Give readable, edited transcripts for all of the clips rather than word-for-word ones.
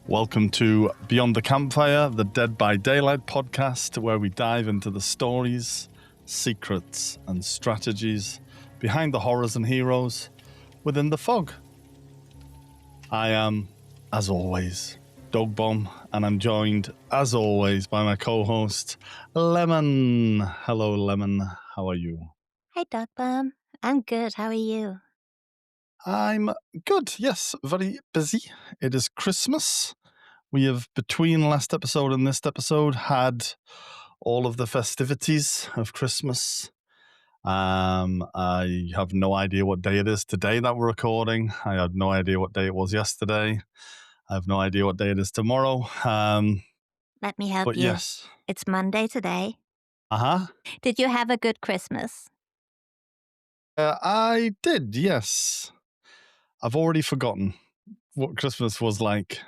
Welcome to Beyond the Campfire, the Dead by Daylight podcast, where we dive into the stories, secrets, and strategies behind the horrors and heroes within the fog. I am, as always, Dogbomb, and I'm joined, as always, by my co-host, Lemon. Hello, Lemon. How are you? Hi, Dogbomb. I'm good. How are you? I'm good, yes. Very busy. It is Christmas. We have, between last episode and this episode, had all of the festivities of Christmas. I have no idea what day it is today that we're recording. I had no idea what day it was yesterday. I have no idea what day it is tomorrow. Let me help But you. yes. It's Monday today. Uh-huh. Did you have a good Christmas? I did, yes. I've already forgotten what Christmas was like.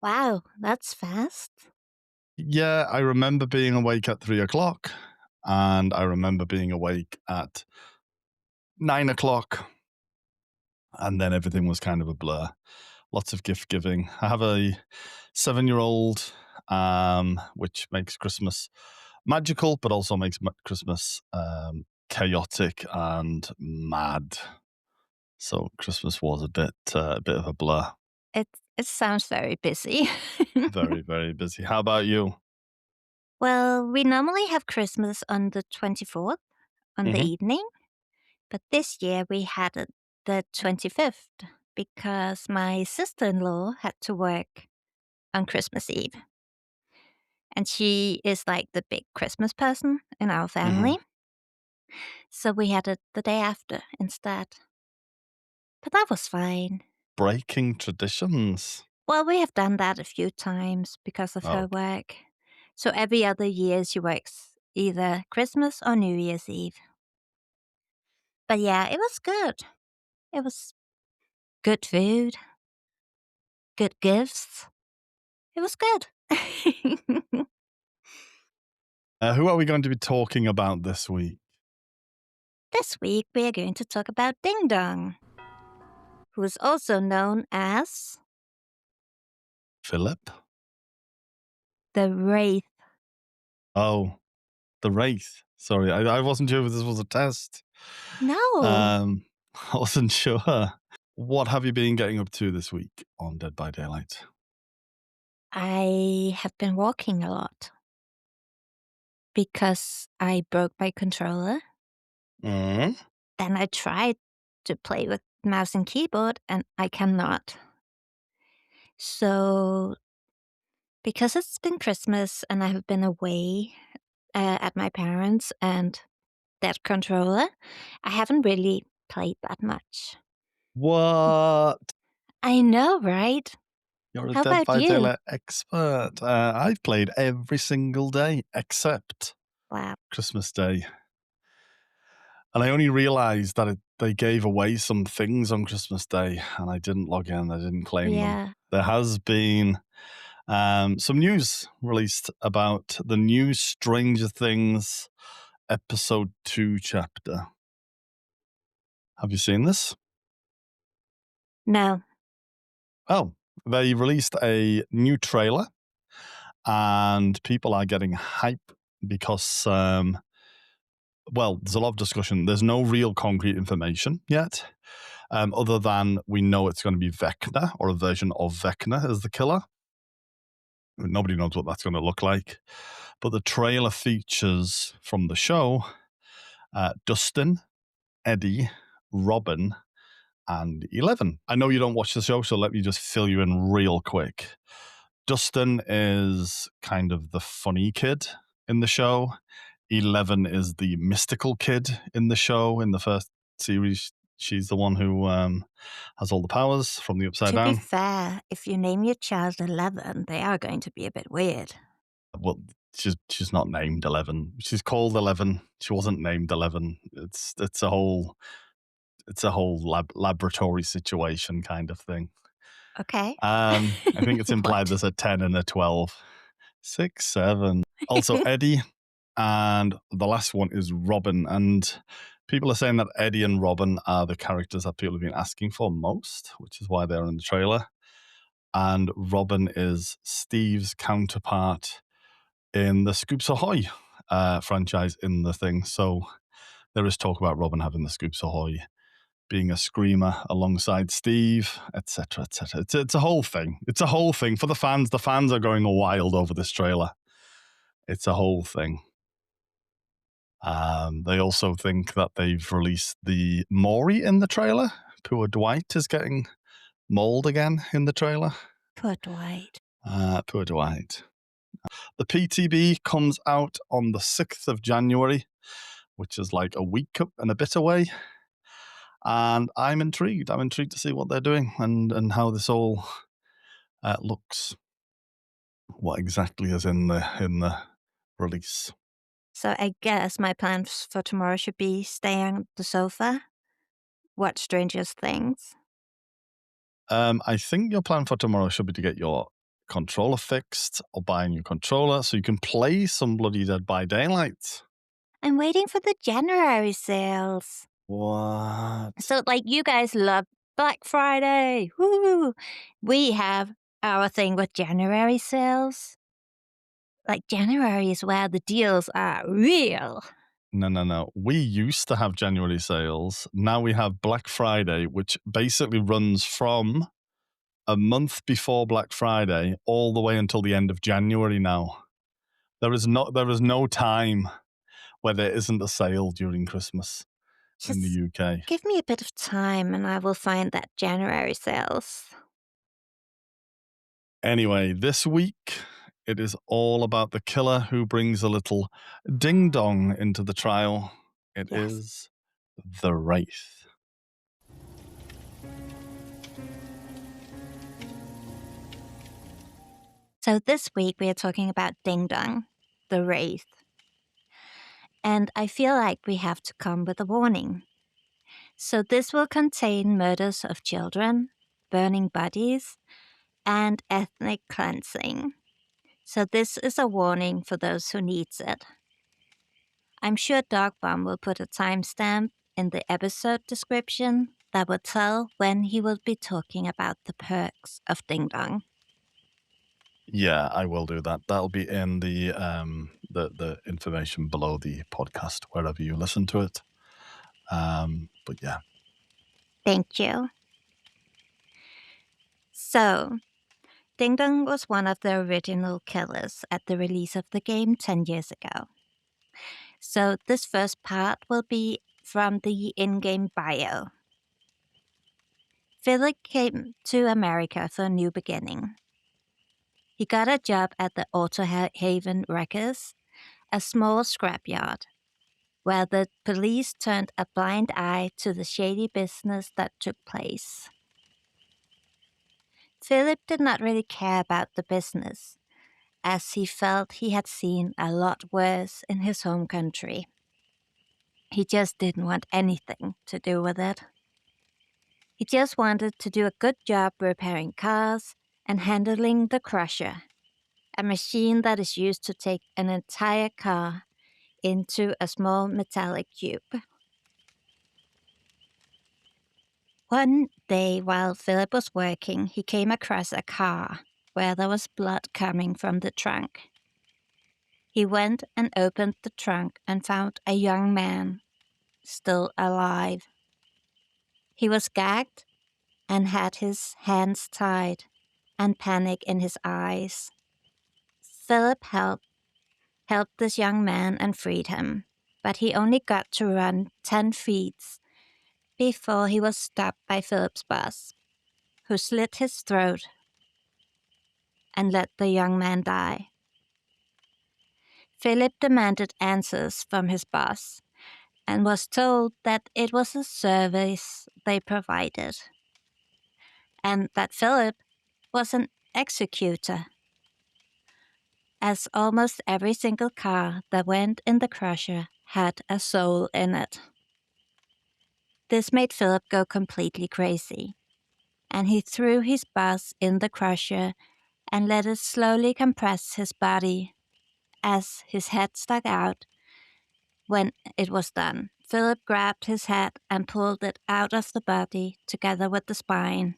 Wow, that's fast. Yeah, I remember being awake at 3 o'clock, and I remember being awake at 9 o'clock, and then everything was kind of a blur. Lots of gift giving. I have a 7-year-old, which makes Christmas magical, but also makes Christmas chaotic and mad. So Christmas was a bit of a blur. It sounds very busy. Very, very busy. How about you? Well, we normally have Christmas on the 24th, on the evening. But this year we had it the 25th because my sister-in-law had to work on Christmas Eve. And she is like the big Christmas person in our family. So we had it the day after instead. But that was fine. Breaking traditions. Well, we have done that a few times because of her work. So every other year she works either Christmas or New Year's Eve. But yeah, it was good. It was good food, good gifts. It was good. Who are we going to be talking about this week? This week we are going to talk about Ding Dong, who is also known as Philip? the Wraith. Oh, the Wraith. Sorry, I wasn't sure if this was a test. No. I wasn't sure. What have you been getting up to this week on Dead by Daylight? I have been walking a lot because I broke my controller. Mm. And I tried to play with mouse and keyboard, and I cannot. So, because it's been Christmas and I have been away at my parents' and that controller, I haven't really played that much. What? I know, right? You're a How Dead about by you? Daylight expert. I've played every single day except Wow. Christmas Day. And I only realized that they gave away some things on Christmas Day, and I didn't log in. I didn't claim them. There has been some news released about the new Stranger Things episode 2 chapter. Have you seen this? No. Oh, they released a new trailer, and people are getting hype because, well, there's a lot of discussion. There's no real concrete information yet, other than we know it's going to be Vecna, or a version of Vecna as the killer. Nobody knows what that's going to look like. But the trailer features from the show Dustin, Eddie, Robin, and 11. I know you don't watch the show, so let me just fill you in real quick. Dustin is kind of the funny kid in the show. 11 is the mystical kid in the show. In the first series, she's the one who has all the powers from the Upside Down. To be fair, if you name your child 11, they are going to be a bit weird. Well, she's not named 11. She's called 11. She wasn't named 11. It's a whole laboratory situation kind of thing. Okay. I think it's implied there's a 10 and a 12. 6, 7. Also Eddie, and the last one is Robin. And people are saying that Eddie and Robin are the characters that people have been asking for most, which is why they're in the trailer. and Robin is Steve's counterpart in the Scoops Ahoy franchise in the thing. So there is talk about Robin having the Scoops Ahoy, being a screamer alongside Steve, etc., etc. It's a whole thing. It's a whole thing for the fans. The fans are going wild over this trailer. It's a whole thing. They also think that they've released the Maury in the trailer. Poor Dwight is getting mauled again in the trailer. Poor Dwight. Poor Dwight. The PTB comes out on the 6th of January, which is like a week and a bit away. And I'm intrigued. I'm intrigued to see what they're doing and how this all looks. What exactly is in the release. So I guess my plans for tomorrow should be stay on the sofa, watch Stranger Things. I think your plan for tomorrow should be to get your controller fixed or buy a new controller so you can play some bloody Dead by Daylight. I'm waiting for the January sales. What? So, like, you guys love Black Friday. Woo! We have our thing with January sales. Like, January is where the deals are real. No. We used to have January sales. Now we have Black Friday, which basically runs from a month before Black Friday all the way until the end of January now. There is no time where there isn't a sale during Christmas in the UK. Give me a bit of time and I will find that January sales. Anyway, this week it is all about the killer who brings a little ding-dong into the trial. It is the Wraith. So this week we are talking about Ding Dong, the Wraith. And I feel like we have to come with a warning. So this will contain murders of children, burning bodies, and ethnic cleansing. So this is a warning for those who needs it. I'm sure Dogbomb will put a timestamp in the episode description that will tell when he will be talking about the perks of Ding Dong. Yeah, I will do that. That'll be in the information below the podcast, wherever you listen to it. But yeah. Thank you. So, Ding Dong was one of the original killers at the release of the game 10 years ago. So this first part will be from the in-game bio. Philip came to America for a new beginning. He got a job at the Auto Haven Wreckers, a small scrapyard, where the police turned a blind eye to the shady business that took place. Philip did not really care about the business, as he felt he had seen a lot worse in his home country. He just didn't want anything to do with it. He just wanted to do a good job repairing cars and handling the crusher, a machine that is used to take an entire car into a small metallic cube. One day while Philip was working, he came across a car where there was blood coming from the trunk. He went and opened the trunk and found a young man, still alive. He was gagged and had his hands tied and panic in his eyes. Philip helped this young man and freed him, but he only got to run 10 feet before he was stopped by Philip's boss, who slit his throat and let the young man die. Philip demanded answers from his boss and was told that it was a service they provided, and that Philip was an executor, as almost every single car that went in the crusher had a soul in it. This made Philip go completely crazy, and he threw his boss in the crusher and let it slowly compress his body as his head stuck out. When it was done, Philip grabbed his head and pulled it out of the body together with the spine.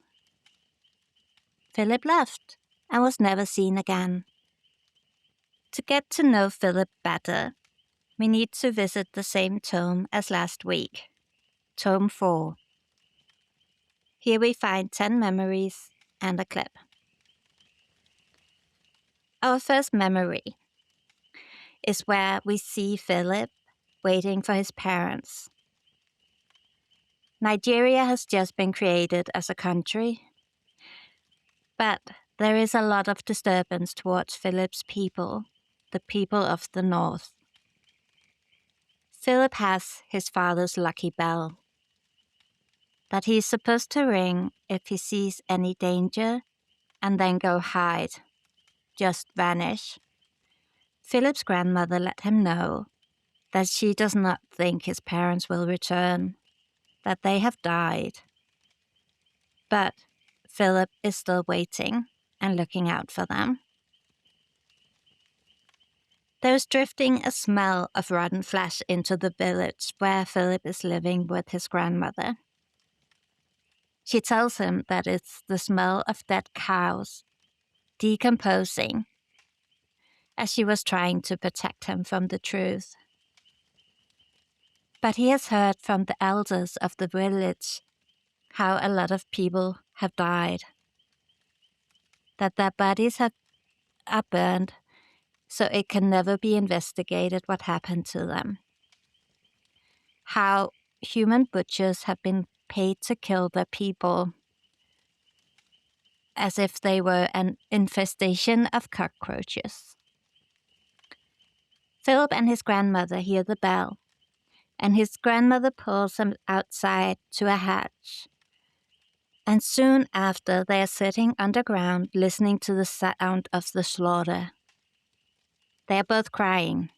Philip left and was never seen again. To get to know Philip better, we need to visit the same tome as last week, Tome 4. Here we find 10 memories and a clip. Our first memory is where we see Philip waiting for his parents. Nigeria has just been created as a country, but there is a lot of disturbance towards Philip's people, the people of the north. Philip has his father's lucky bell that he's supposed to ring if he sees any danger and then go hide, just vanish. Philip's grandmother let him know that she does not think his parents will return, that they have died. But Philip is still waiting and looking out for them. There is drifting a smell of rotten flesh into the village where Philip is living with his grandmother. She tells him that it's the smell of dead cows decomposing, as she was trying to protect him from the truth. But he has heard from the elders of the village how a lot of people have died, that their bodies are burned so it can never be investigated what happened to them, how human butchers have been paid to kill their people as if they were an infestation of cockroaches. Philip and his grandmother hear the bell, and his grandmother pulls him outside to a hatch. And soon after, they are sitting underground listening to the sound of the slaughter. They are both crying,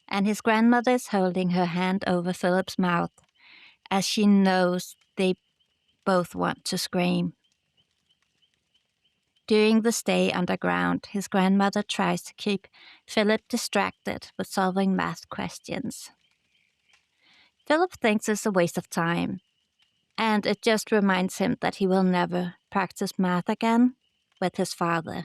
and his grandmother is holding her hand over Philip's mouth as she knows they both want to scream. During the stay underground, his grandmother tries to keep Philip distracted with solving math questions. Philip thinks it's a waste of time, and it just reminds him that he will never practice math again with his father.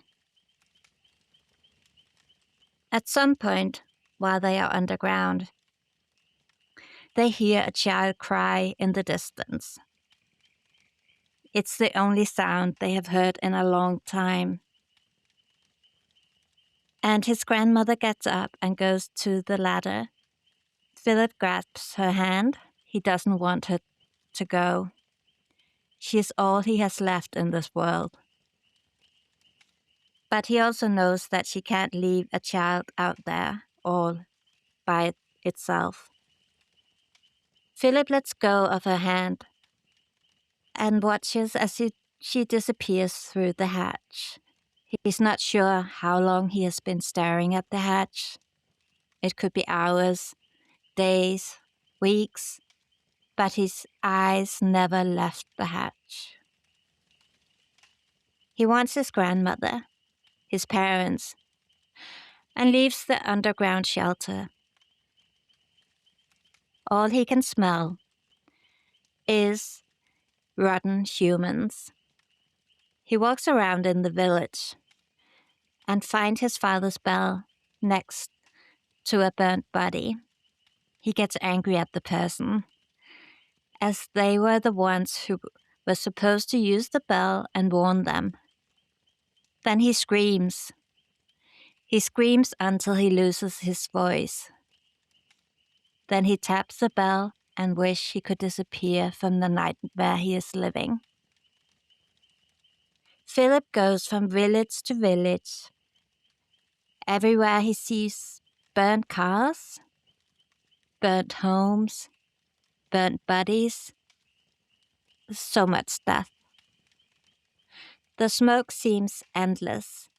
At some point, while they are underground, they hear a child cry in the distance. It's the only sound they have heard in a long time. And his grandmother gets up and goes to the ladder. Philip grasps her hand. He doesn't want her to go. She is all he has left in this world. But he also knows that she can't leave a child out there all by itself. Philip lets go of her hand and watches as she disappears through the hatch. He's not sure how long he has been staring at the hatch. It could be hours, days, weeks, but his eyes never left the hatch. He wants his grandmother, his parents, and leaves the underground shelter. All he can smell is rotten humans. He walks around in the village and finds his father's bell next to a burnt body. He gets angry at the person, as they were the ones who were supposed to use the bell and warn them. Then he screams. He screams until he loses his voice. Then he taps the bell and wishes he could disappear from the nightmare he is living. Philip goes from village to village. Everywhere he sees burnt cars, burnt homes, burnt bodies, so much death. The smoke seems endless,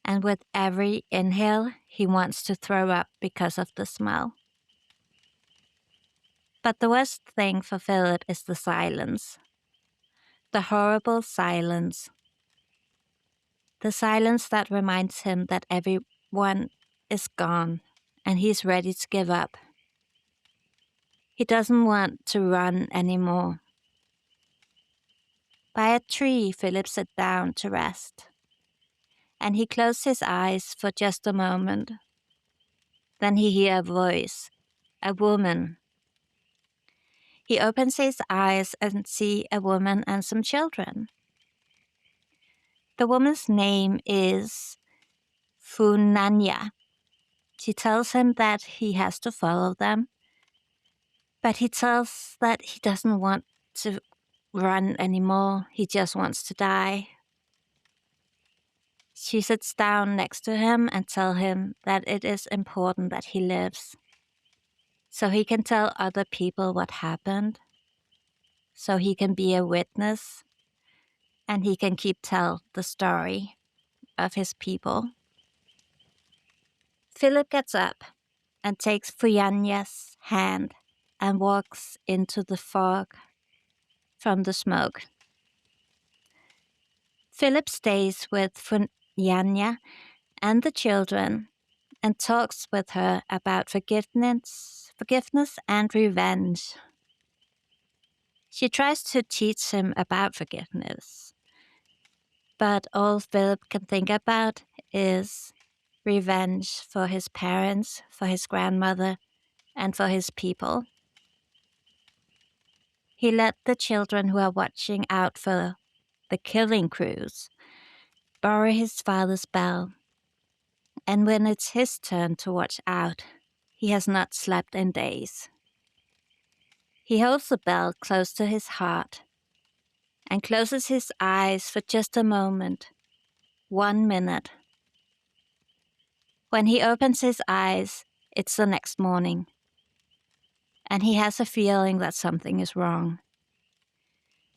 and with every inhale, he wants to throw up because of the smell. But the worst thing for Philip is the silence. The horrible silence. The silence that reminds him that everyone is gone and he's ready to give up. He doesn't want to run anymore. By a tree, Philip sat down to rest, and he closed his eyes for just a moment. Then he heard a voice, a woman. He opens his eyes and sees a woman and some children. The woman's name is Funanya. She tells him that he has to follow them, but he tells that he doesn't want to run anymore. He just wants to die. She sits down next to him and tells him that it is important that he lives, so he can tell other people what happened, so he can be a witness, and he can tell the story of his people. Philip gets up and takes Fuyanya's hand and walks into the fog from the smoke. Philip stays with Funyanya and the children and talks with her about forgiveness and revenge. She tries to teach him about forgiveness, but all Philip can think about is revenge for his parents, for his grandmother, and for his people. He let the children who are watching out for the killing crews borrow his father's bell, and when it's his turn to watch out, he has not slept in days. He holds the bell close to his heart and closes his eyes for just a moment, 1 minute. When he opens his eyes, it's the next morning, and he has a feeling that something is wrong.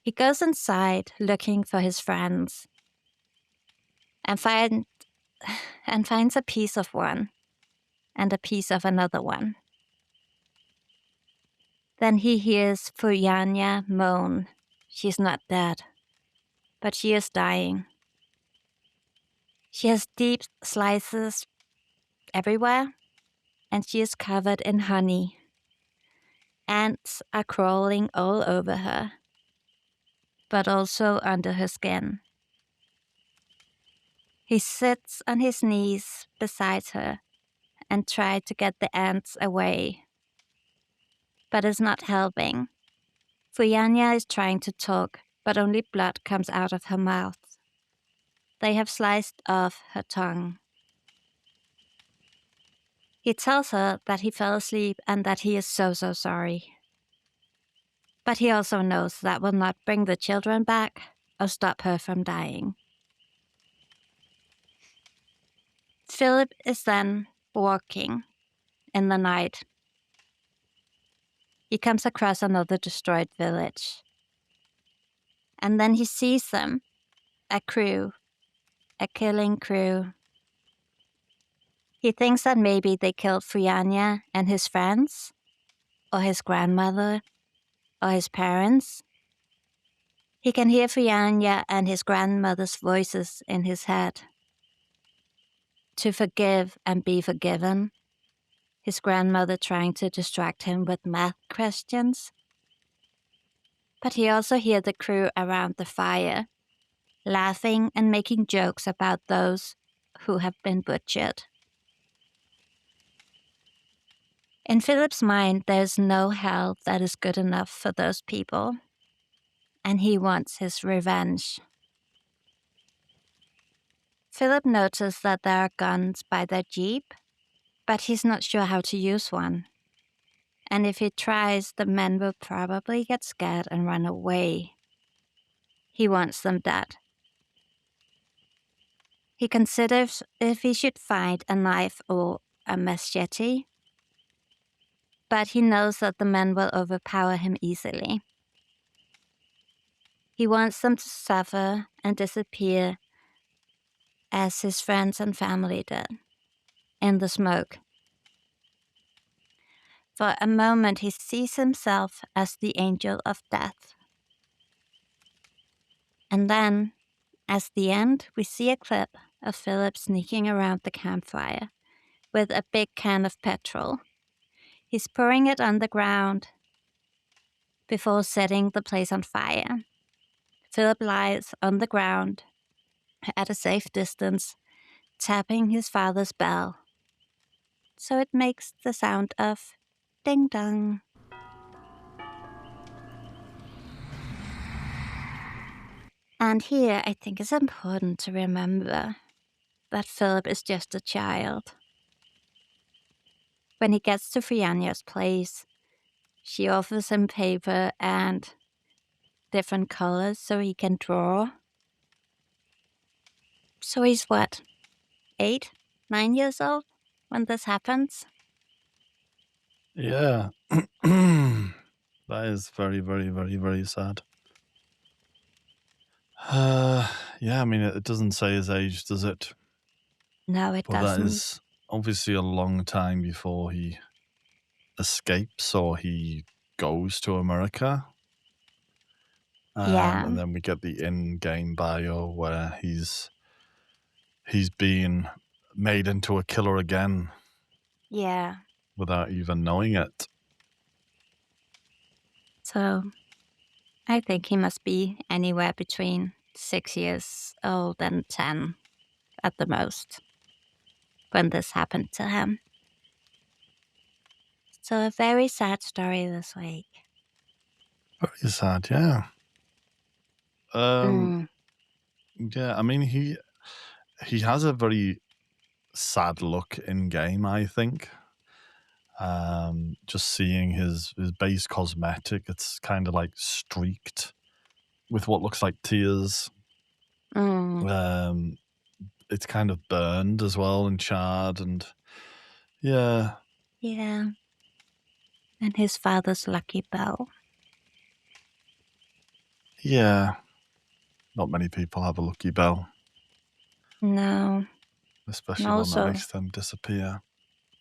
He goes inside looking for his friends and finds a piece of one and a piece of another one. Then he hears Fuyanya moan. She's not dead, but she is dying. She has deep slices everywhere, and she is covered in honey. Ants are crawling all over her, but also under her skin. He sits on his knees beside her and tries to get the ants away, but it's not helping. Fuyanya is trying to talk, but only blood comes out of her mouth. They have sliced off her tongue. He tells her that he fell asleep and that he is so sorry. But he also knows that will not bring the children back or stop her from dying. Philip is then walking in the night. He comes across another destroyed village. And then he sees them, a crew, a killing crew. He thinks that maybe they killed Fuyanya and his friends, or his grandmother, or his parents. He can hear Fuyanya and his grandmother's voices in his head. To forgive and be forgiven. His grandmother trying to distract him with math questions. But he also hears the crew around the fire, laughing and making jokes about those who have been butchered. In Philip's mind, there's no hell that is good enough for those people, and he wants his revenge. Philip noticed that there are guns by their jeep, but he's not sure how to use one. And if he tries, the men will probably get scared and run away. He wants them dead. He considers if he should find a knife or a machete, but he knows that the men will overpower him easily. He wants them to suffer and disappear as his friends and family did, in the smoke. For a moment he sees himself as the angel of death. And then, as the end, we see a clip of Philip sneaking around the campfire with a big can of petrol. He's pouring it on the ground before setting the place on fire. Philip lies on the ground at a safe distance, tapping his father's bell. So it makes the sound of ding dong. And here I think it's important to remember that Philip is just a child. When he gets to Fianna's place, she offers him paper and different colors so he can draw. So he's what, 8, 9 years old when this happens? Yeah. That is very, very, very, very sad. Yeah, I mean, it doesn't say his age, does it? No, it But doesn't. that is obviously a long time before he escapes or he goes to America. Yeah. And then we get the in-game bio where he's being made into a killer again. Yeah. Without even knowing it. So I think he must be anywhere between 6 years old and 10 at the most when this happened to him. So a very sad story this week. Very sad, yeah. Yeah, I mean, he has a very sad look in game, I think. Just seeing his base cosmetic, it's kind of like streaked with what looks like tears. It's kind of burned as well and charred, and yeah. Yeah. And his father's lucky bell. Yeah. Not many people have a lucky bell. No. Especially And one that also, makes them disappear.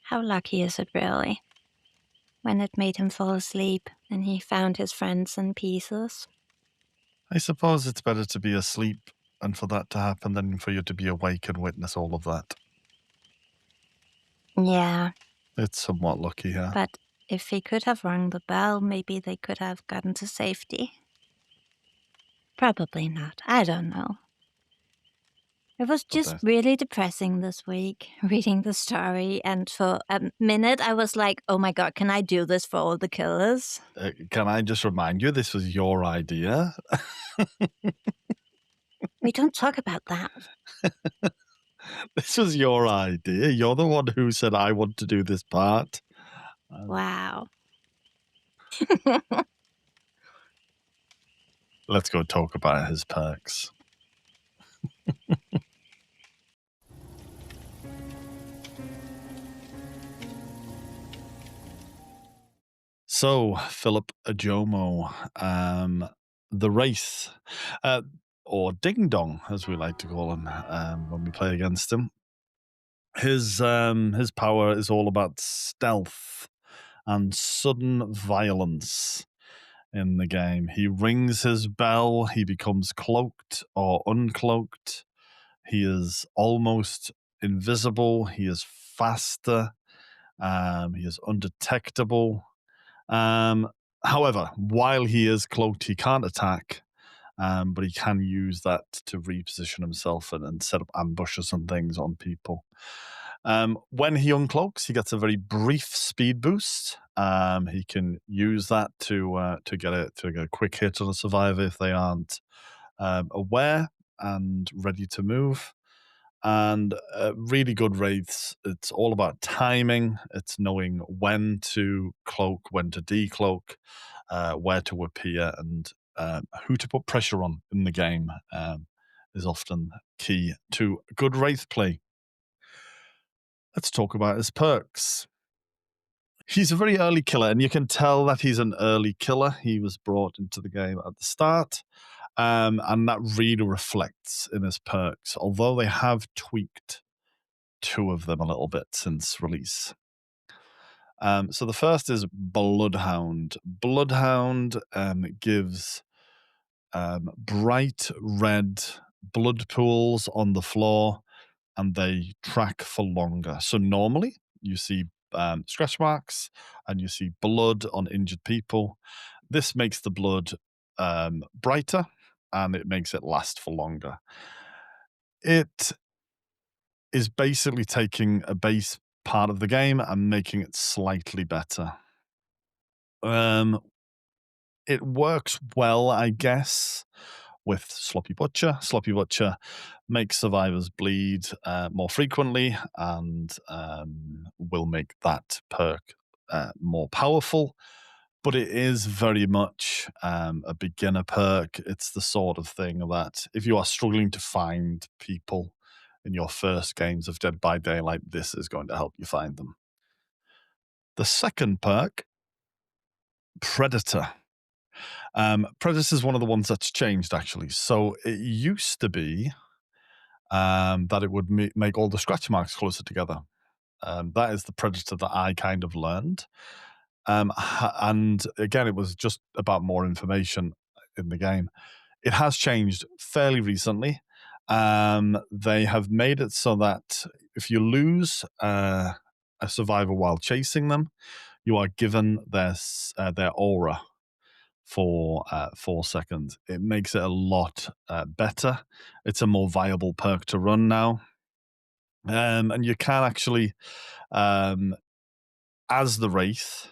how lucky is it really? When it made him fall asleep and he found his friends in pieces. I suppose it's better to be asleep and for that to happen than for you to be awake and witness all of that. Yeah. It's somewhat lucky here. But if he could have rung the bell, maybe they could have gotten to safety. Probably not. I don't know. It was just really depressing this week, reading the story, and for a minute I was like, oh my god, can I do this for all the killers? Can I just remind you, this was your idea? We don't talk about that. This was your idea. You're the one who said, I want to do this part. Wow. Let's go talk about his perks. So, Philip Ajomo, the Wraith, or Ding Dong, as we like to call him when we play against him. His power is all about stealth and sudden violence in the game. He rings his bell, he becomes cloaked or uncloaked. He is almost invisible. He is faster. He is undetectable. However, while he is cloaked, he can't attack, but he can use that to reposition himself and set up ambushes and things on people. When he uncloaks, he gets a very brief speed boost. He can use that to get a quick hit on a survivor if they aren't aware and ready to move. And really good wraiths. It's all about timing. It's knowing when to cloak, when to decloak, where to appear, and who to put pressure on in the game is often key to good wraith play. Let's talk about his perks. He's a very early killer, and you can tell that he's an early killer. He was brought into the game at the start. And that really reflects in his perks, although they have tweaked 2 of them a little bit since release. So the first is Bloodhound. Bloodhound gives bright red blood pools on the floor, and they track for longer. So normally you see scratch marks and you see blood on injured people. This makes the blood brighter and it makes it last for longer. It is basically taking a base part of the game and making it slightly better. Um, it works well, I guess, with Sloppy Butcher. Sloppy Butcher makes survivors bleed more frequently and will make that perk more powerful. But it is very much a beginner perk. It's the sort of thing that if you are struggling to find people in your first games of Dead by Daylight, this is going to help you find them. The second perk, Predator. Predator is one of the ones that's changed, actually. So it used to be that it would make all the scratch marks closer together. That is the Predator that I kind of learned. And again, it was just about more information in the game. It has changed fairly recently. They have made it so that if you lose a survivor while chasing them, you are given their aura for 4 seconds. It makes it a lot better. It's a more viable perk to run now. And you can actually, as the Wraith,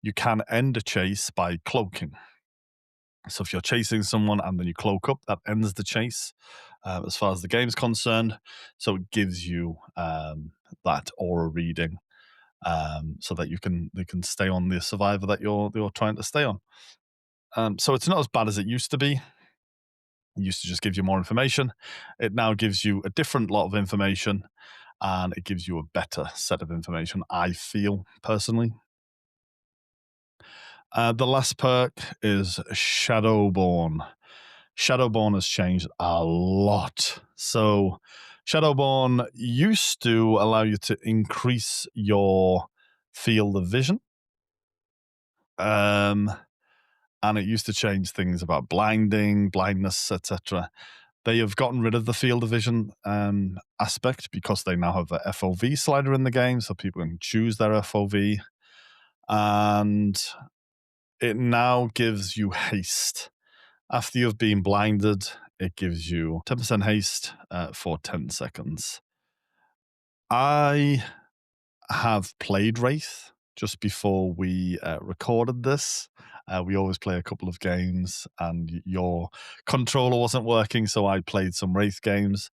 you can end a chase by cloaking. So if you're chasing someone and then you cloak up, that ends the chase as far as the game's concerned. So it gives you that aura reading so that they can stay on the survivor that you're trying to stay on. So it's not as bad as it used to be. It used to just give you more information. It now gives you a different lot of information, and it gives you a better set of information, I feel, personally. The last perk is Shadowborn. Shadowborn has changed a lot. So Shadowborn used to allow you to increase your field of vision. And it used to change things about blinding, blindness, etc. They have gotten rid of the field of vision aspect because they now have a FOV slider in the game, so people can choose their FOV. And it now gives you haste. After you've been blinded, it gives you 10% haste for 10 seconds. I have played Wraith just before we recorded this. We always play a couple of games, and your controller wasn't working, so I played some Wraith games,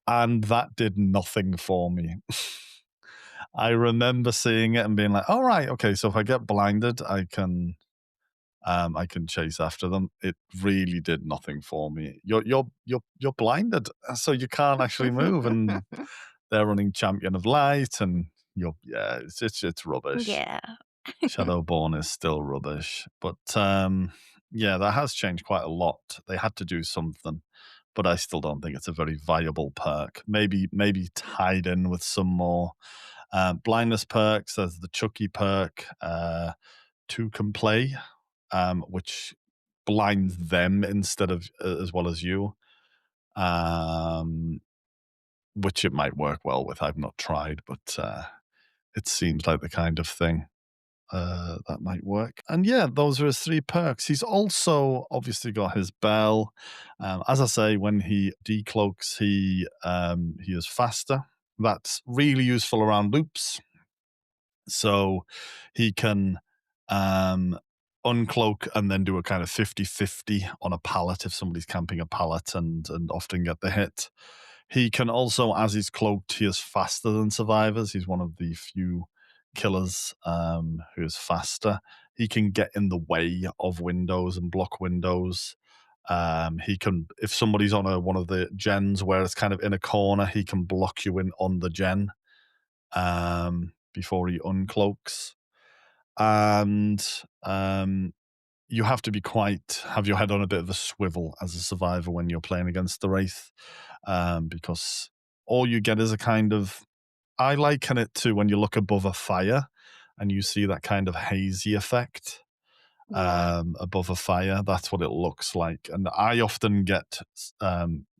and that did nothing for me. I remember seeing it and being like, "All right, okay, so if I get blinded, I can chase after them." It really did nothing for me. You're blinded, so you can't actually move, and they're running Champion of Light, and it's rubbish. Yeah. Shadowborn is still rubbish, but yeah, that has changed quite a lot. They had to do something, but I still don't think it's a very viable perk. Maybe tied in with some more blindness perks. There's the Chucky perk, Two Can Play, which blinds them instead of as well as you, which it might work well with. I've not tried, but it seems like the kind of thing that might work. And yeah, those are his 3 perks. He's also obviously got his bell. As I say, when he decloaks, he is faster. That's really useful around loops. So he can uncloak and then do a kind of 50-50 on a pallet if somebody's camping a pallet and often get the hit. He can also, as he's cloaked, he is faster than survivors. He's one of the few killers who is faster. He can get in the way of windows and block windows. He can, if somebody's on one of the gens where it's kind of in a corner, he can block you in on the gen before he uncloaks. And you have to have your head on a bit of a swivel as a survivor when you're playing against the Wraith, because all you get is a kind of, I liken it to when you look above a fire and you see that kind of hazy effect above a fire. That's what it looks like. And I often get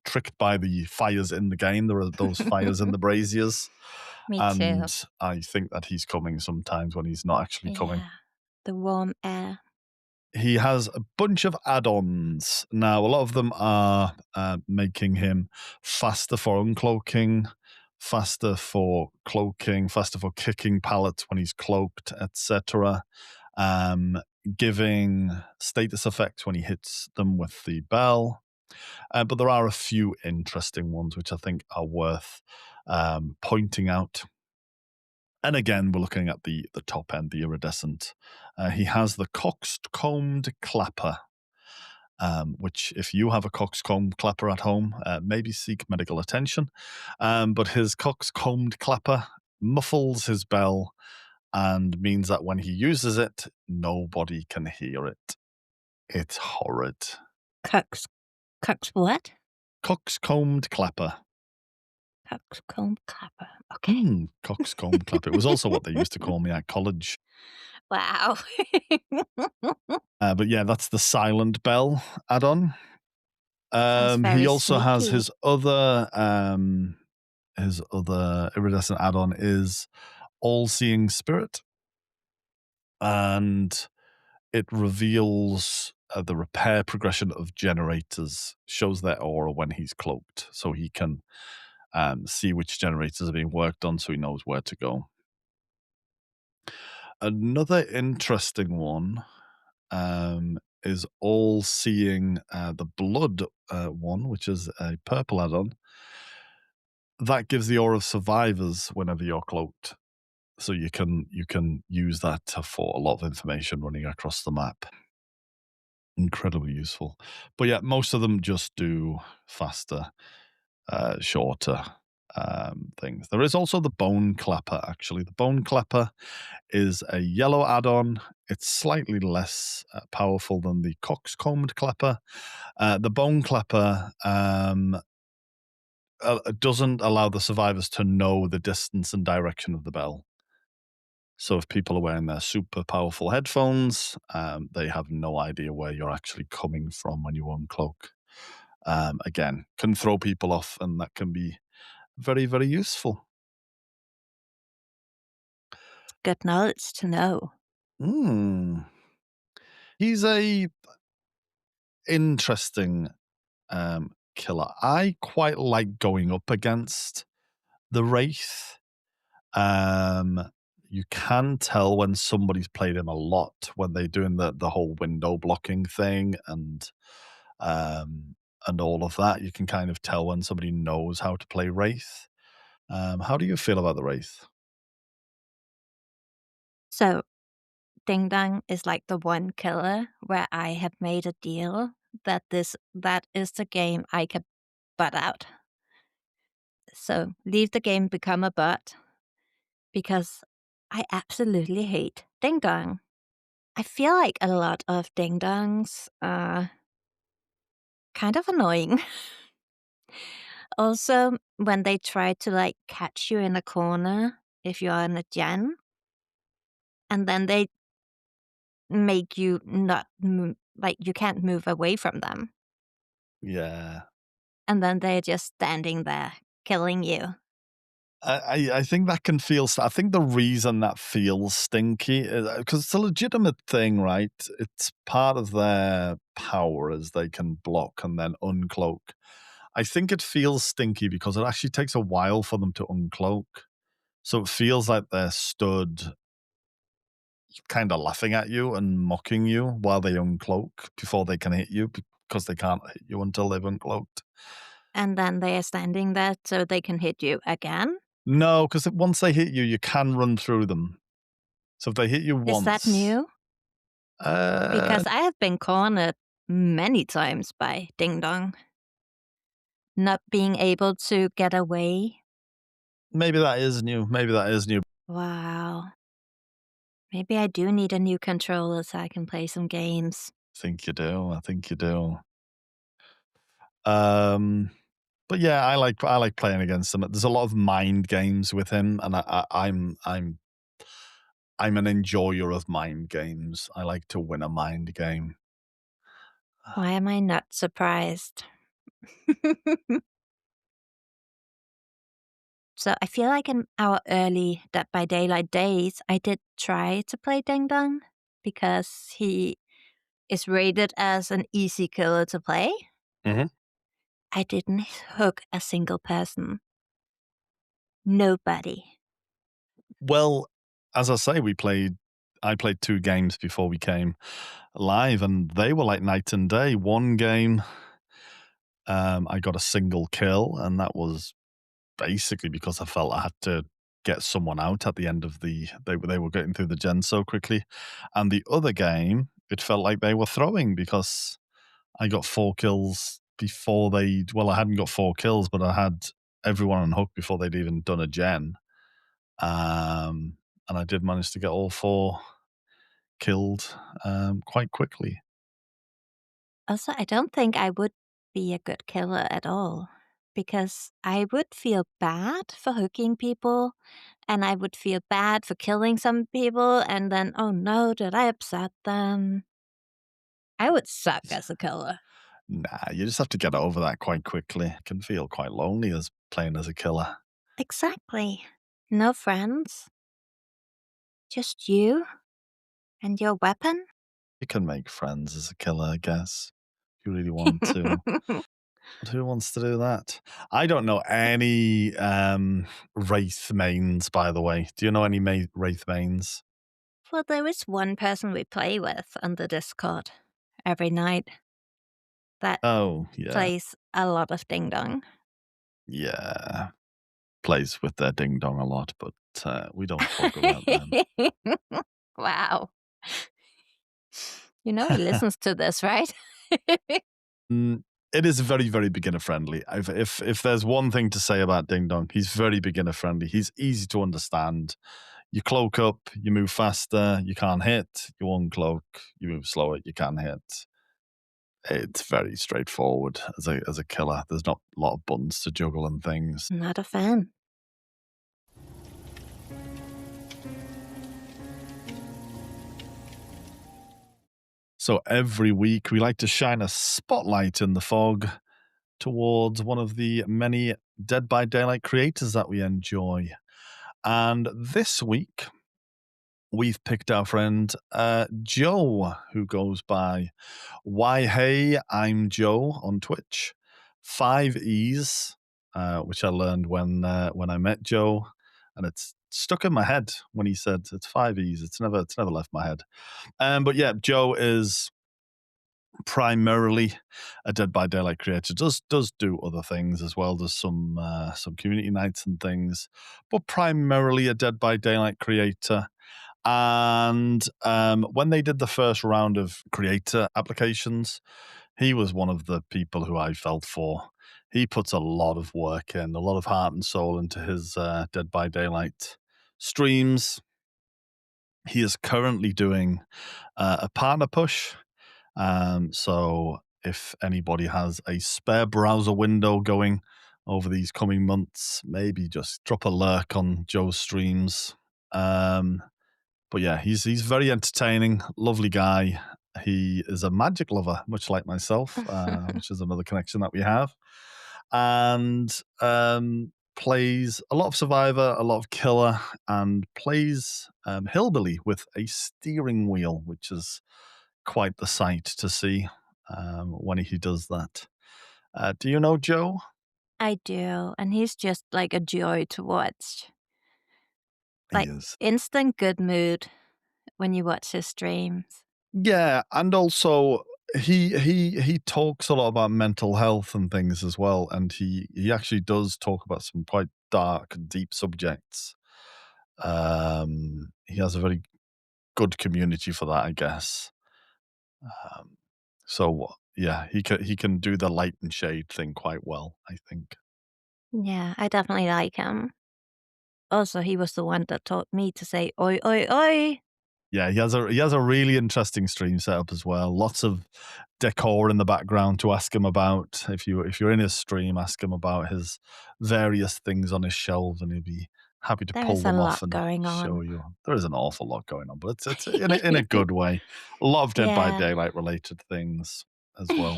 tricked by the fires in the game. There are those fires in the braziers. Me And too. I think that he's coming sometimes when he's not actually coming. Yeah. The warm air. he has a bunch of add-ons. Now, a lot of them are making him faster for uncloaking, faster for cloaking, faster for kicking pallets when he's cloaked, etc. Giving status effects when he hits them with the bell. But there are a few interesting ones which I think are worth pointing out. And again, we're looking at the top end, the iridescent. He has the coxcombed clapper, which if you have a coxcombed clapper at home, maybe seek medical attention. But his coxcombed clapper muffles his bell and means that when he uses it, nobody can hear it. It's horrid. Cox what? Coxcombed clapper. Coxcomb clapper. Okay. Coxcomb clapper. It was also what they used to call me at college. Wow. But yeah, that's the silent bell add-on. Sounds very He also has sneaky. his other iridescent add-on is all-seeing spirit, and it reveals the repair progression of generators, shows their aura when he's cloaked, so he can see which generators are being worked on, so he knows where to go. Another interesting one is all seeing the blood one, which is a purple add-on. That gives the aura of survivors whenever you're cloaked. So you can use that for a lot of information running across the map. Incredibly useful. But yeah, most of them just do faster, shorter things. There is also the bone clapper, actually. The bone clapper is a yellow add-on. It's slightly less powerful than the coxcombed clapper. The bone clapper doesn't allow the survivors to know the distance and direction of the bell. So if people are wearing their super powerful headphones, they have no idea where you're actually coming from when you uncloak. Again, can throw people off, and that can be very, very useful. Good knowledge to know. He's a interesting killer. I quite like going up against the Wraith. You can tell when somebody's played him a lot when they're doing the whole window blocking thing and all of that. You can kind of tell when somebody knows how to play Wraith. How do you feel about the Wraith? So, Ding Dong is like the one killer where I have made a deal that that is the game I can butt out. So, leave the game, become a butt, because I absolutely hate Ding Dong. I feel like a lot of Ding Dongs are kind of annoying. Also, when they try to like catch you in a corner if you're in a gen, and then they make you not like you can't move away from them, Yeah. and then they're just standing there killing you. I think that can feel. I think the reason that feels stinky is because it's a legitimate thing, right? It's part of their power as they can block and then uncloak. I think it feels stinky because it actually takes a while for them to uncloak. So it feels like they're stood kind of laughing at you and mocking you while they uncloak before they can hit you because they can't hit you until they've uncloaked. And then they are standing there so they can hit you again. No, because once they hit you, you can run through them. So if they hit you Is that once, new? uh, Because I have been cornered many times by Ding Dong, not being able to get away. maybe that is new. Maybe that is new. Wow. Maybe I do need a new controller so I can play some games. I think you do. I think you do. Um, but yeah, I like playing against him. There's a lot of mind games with him, and I'm an enjoyer of mind games. I like to win a mind game. Why am I not surprised? So I feel like in our early Dead by Daylight days, I did try to play Ding Dong because he is rated as an easy killer to play. Mhm. I didn't hook a single person. Nobody. Well, as I say, I played 2 games before we came live, and they were like night and day. One game, I got a single kill, and that was basically because I felt I had to get someone out at the end of they were getting through the gen so quickly. And the other game, it felt like they were throwing because I got 4 kills before I hadn't got 4 kills, but I had everyone on hook before they'd even done a gen. Um, and I did manage to get all 4 killed, quite quickly. Also, I don't think I would be a good killer at all because I would feel bad for hooking people and I would feel bad for killing some people and then, oh no, did I upset them? I would suck as a killer. Nah, you just have to get over that quite quickly. It can feel quite lonely as playing as a killer. Exactly. No friends, just you and your weapon. You can make friends as a killer, I guess, if you really want to. But who wants to do that? I don't know any Wraith mains, by the way. Do you know any Wraith mains? Well, there is one person we play with on the Discord every night that Oh, yeah. plays a lot of Ding Dong. Yeah. Plays with their ding dong a lot, but we don't talk about them. Wow. You know he listens to this, right? Mm, it is very, very beginner friendly. If there's one thing to say about Ding Dong, he's very beginner friendly. He's easy to understand. You cloak up, you move faster, you can't hit. You uncloak, you move slower, you can't hit. It's very straightforward as a killer. There's not a lot of buttons to juggle and things. Not a fan. So every week we like to shine a spotlight in the fog towards one of the many Dead by Daylight creators that we enjoy. And this week, we've picked our friend Joe, who goes by Why Hey, I'm Joe on Twitch. 5 E's, which I learned when I met Joe, and it's stuck in my head when he said it's 5 E's. It's never left my head. But yeah, Joe is primarily a Dead by Daylight creator. Does do other things as well. There's some community nights and things, but primarily a Dead by Daylight creator. And when they did the first round of creator applications, he was one of the people who I felt for. He puts a lot of work in, a lot of heart and soul into his Dead by Daylight streams. He is currently doing a partner push. So if anybody has a spare browser window going over these coming months, maybe just drop a lurk on Joe's streams. But yeah, he's very entertaining, lovely guy. He is a magic lover, much like myself, which is another connection that we have, and plays a lot of Survivor, a lot of Killer, and plays Hillbilly with a steering wheel, which is quite the sight to see when he does that. Do you know Joe? I do, and he's just like a joy to watch. He Like is. instant good mood when you watch his streams. Yeah, and also he talks a lot about mental health and things as well, and he actually does talk about some quite dark, deep subjects. He has a very good community for that, I guess. Um, so yeah, he can do the light and shade thing quite well, I think. Yeah, I definitely like him. Also, he was the one that taught me to say oi oi oi. Yeah, he has a really interesting stream setup as well. Lots of decor in the background to ask him about. If you're in his stream, ask him about his various things on his shelves, and he'll be happy to There pull is a them lot off and going show on. you. There is an awful lot going on, but it's in a good way. A lot of Dead by Yeah. Daylight related things as well.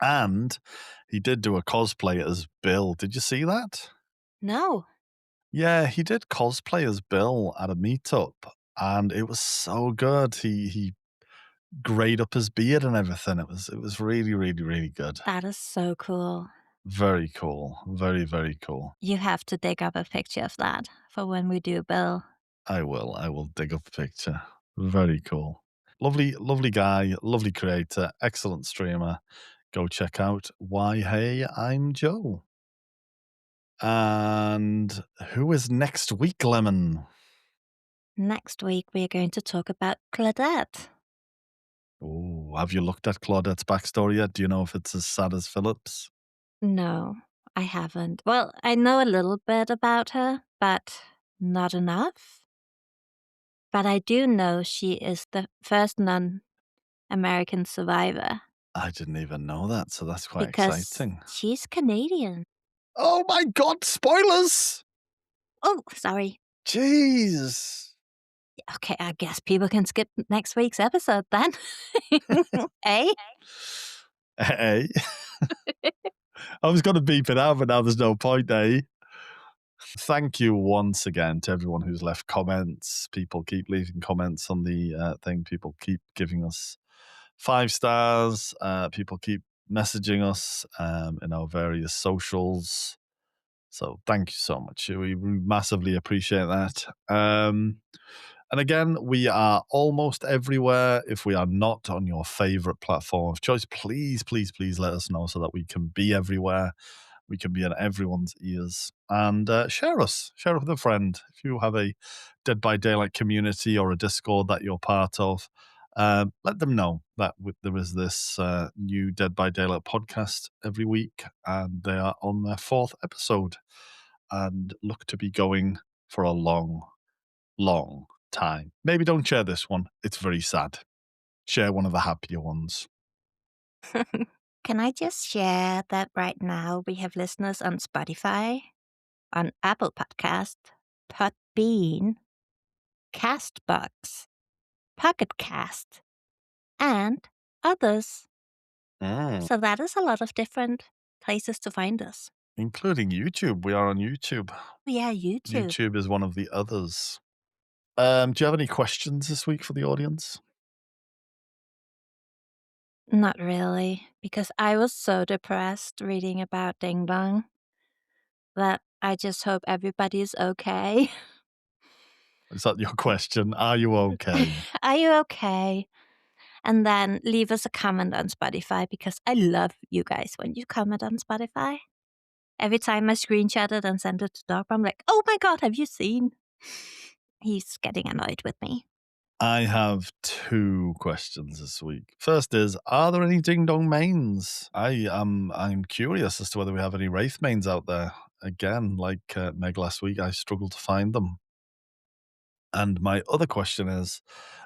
And he did do a cosplay as Bill. Did you see that? No. Yeah, he did cosplay as Bill at a meetup, and it was so good. He grayed up his beard and everything. It was really, really, really good. That is so cool. Very cool. Very, very cool. You have to dig up a picture of that for when we do Bill. I will dig up a picture. Very cool. Lovely, lovely guy, lovely creator, excellent streamer. Go check out Why Hey, I'm Joe. And who is next week, Lemon? Next week, we are going to talk about Claudette. Oh, have you looked at Claudette's backstory yet? Do you know if it's as sad as Philip's? No, I haven't. Well, I know a little bit about her, but not enough. But I do know she is the first non-American survivor I didn't even know that, so that's quite because exciting. she's Canadian. Oh my god, spoilers! Oh, sorry. Jeez. Okay, I guess people can skip next week's episode then. Eh? Hey. I was going to beep it out, but now there's no point, eh? Thank you once again to everyone who's left comments. People keep leaving comments on the thing. People keep giving us 5 stars. People keep messaging us in our various socials. So thank you so much. We massively appreciate that. And again, we are almost everywhere. If we are not on your favorite platform of choice, please, please, please let us know so that we can be everywhere. We can be in everyone's ears. And share us. Share it with a friend. If you have a Dead by Daylight community or a Discord that you're part of, let them know that there is this new Dead by Daylight podcast every week, and they are on their 4th episode and look to be going for a long, long time. Maybe don't share this one. It's very sad. Share one of the happier ones. Can I just share that right now we have listeners on Spotify, on Apple Podcast, Podbean, Castbox, Pocket Cast, and others. So that is a lot of different places to find us. Including YouTube. We are on YouTube. Yeah, YouTube. YouTube is one of the others. Do you have any questions this week for the audience? Not really, because I was so depressed reading about Ding Dong that I just hope everybody's okay. Is that your question? Are you okay? Are you okay? And then leave us a comment on Spotify because I love you guys when you comment on Spotify. Every time I screenshot it and send it to Dogbomb, I'm like, oh my god, have you seen? He's getting annoyed with me. I have 2 questions this week. First is, are there any Ding Dong mains? I'm curious as to whether we have any Wraith mains out there. Again, like Meg last week, I struggled to find them. And my other question is,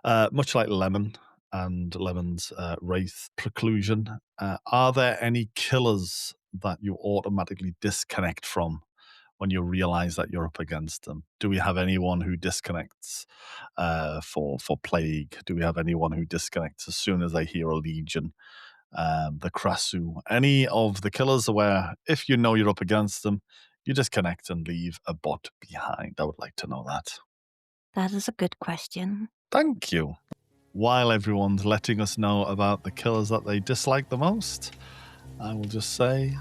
much like Lemon and Lemon's Wraith preclusion, are there any killers that you automatically disconnect from when you realize that you're up against them? Do we have anyone who disconnects for Plague? Do we have anyone who disconnects as soon as they hear a Legion? The Krasu? Any of the killers where if you know you're up against them, you disconnect and leave a bot behind? I would like to know that. That is a good question. Thank you. While everyone's letting us know about the killers that they dislike the most, I will just say,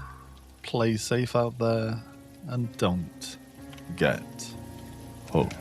play safe out there and don't get hooked.